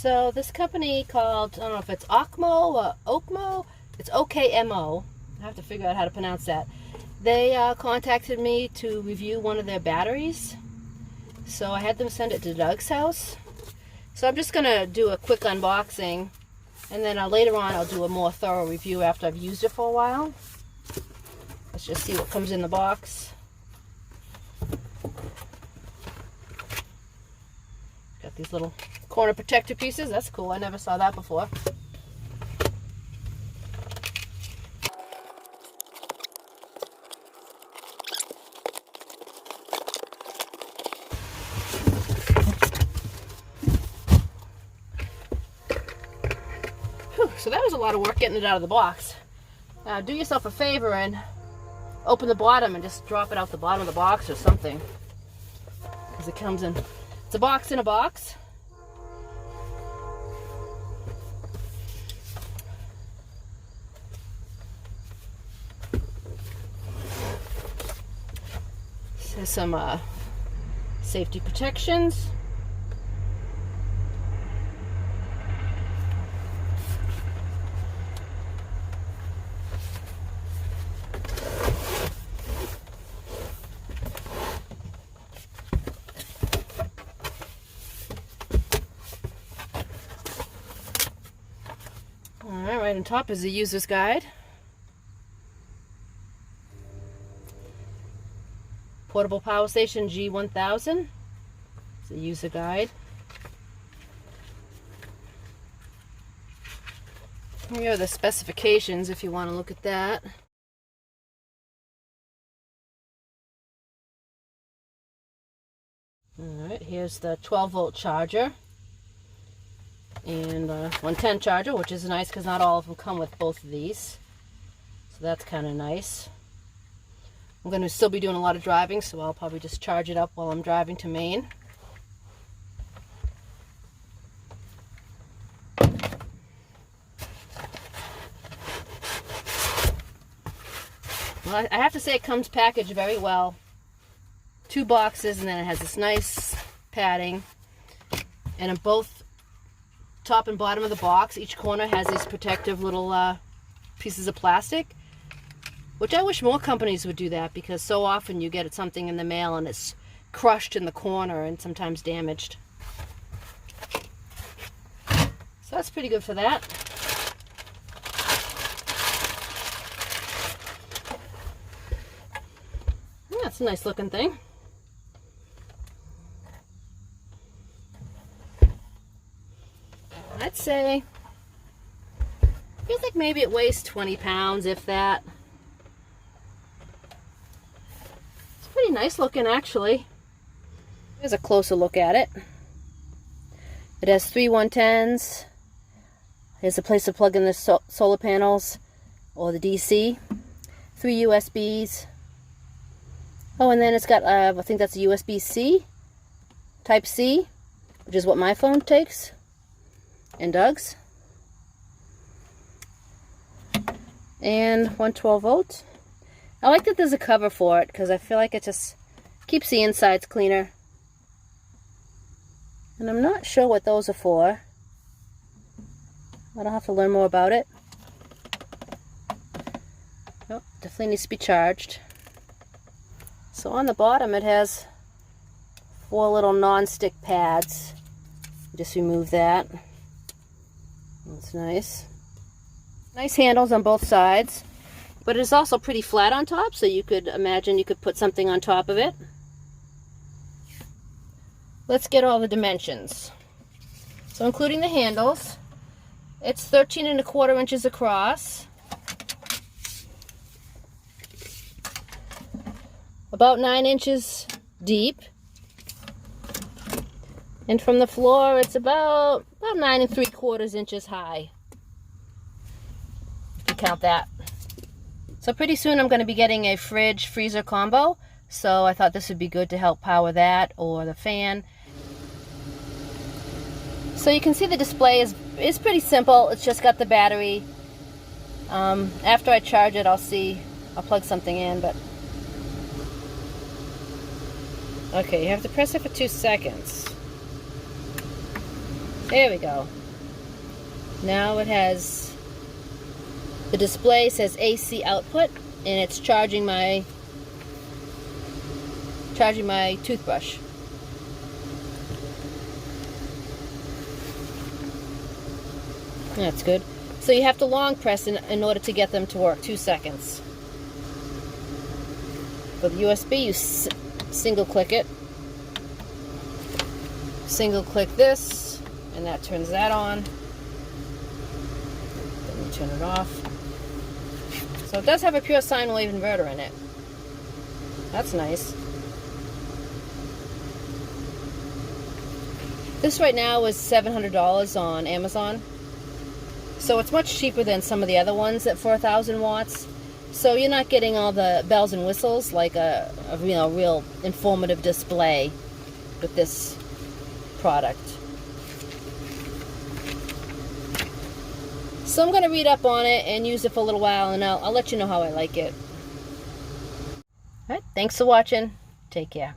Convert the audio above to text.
So this company called, I don't know if it's Okmo or Okmo, it's OKMO. I have to figure out how to pronounce that. They contacted me to review one of their batteries. So I had them send it to Doug's house. So I'm just going to do a quick unboxing, and then later on I'll do a more thorough review after I've used it for a while. Let's just see what comes in the box. Got these little corner protector pieces. That's cool. I never saw that before. Whew, so that was a lot of work getting it out of the box. Now do yourself a favor and open the bottom and just drop it out the bottom of the box or something. Because it comes in, it's a box in a box. There's some safety protections. Alright, right on top is the user's guide. Portable power station G1000. It's a user guide. Here are the specifications if you want to look at that. Alright, here's the 12-volt charger and 110 charger, which is nice because not all of them come with both of these. So that's kind of nice. I'm going to still be doing a lot of driving, so I'll probably just charge it up while I'm driving to Maine. Well, I have to say it comes packaged very well. 2 boxes, and then it has this nice padding. And in both top and bottom of the box, each corner has these protective little pieces of plastic. Which I wish more companies would do that, because so often you get something in the mail and it's crushed in the corner and sometimes damaged. So that's pretty good for that. Yeah, it's a nice looking thing. I'd say, feels like maybe it weighs 20 pounds, if that. Pretty nice looking, actually. Here's a closer look at it. It has 3 110s. Here's a place to plug in the solar panels or the DC. 3 USBs. Oh, and then it's got, I think that's a USB-C, Type C, which is what my phone takes, and Doug's. And 112 volt. I like that there's a cover for it, because I feel like it just keeps the insides cleaner. And I'm not sure what those are for. I'll have to learn more about it. Oh, definitely needs to be charged. So on the bottom it has 4 little non-stick pads. Just remove that. That's nice. Nice handles on both sides. But it's also pretty flat on top, so you could imagine you could put something on top of it. Let's get all the dimensions. So including the handles, it's 13 1/4 inches across, about 9 inches deep, and from the floor it's about 9 3/4 inches high, if you count that. So pretty soon I'm going to be getting a fridge freezer combo, so I thought this would be good to help power that or the fan. So you can see the display is pretty simple. It's just got the battery. After I charge it, I'll plug something in, but okay, you have to press it for 2 seconds. There we go. Now it has, the display says AC output, and it's charging my toothbrush. That's good. So you have to long press in order to get them to work. 2 seconds. For the USB, you single click it. Single click this, and that turns that on. Then you turn it off. So it does have a pure sine wave inverter in it. That's nice. This right now is $700 on Amazon. So it's much cheaper than some of the other ones at 4,000 watts. So you're not getting all the bells and whistles like a real informative display with this product. So I'm going to read up on it and use it for a little while, and I'll let you know how I like it. Alright, thanks for watching. Take care.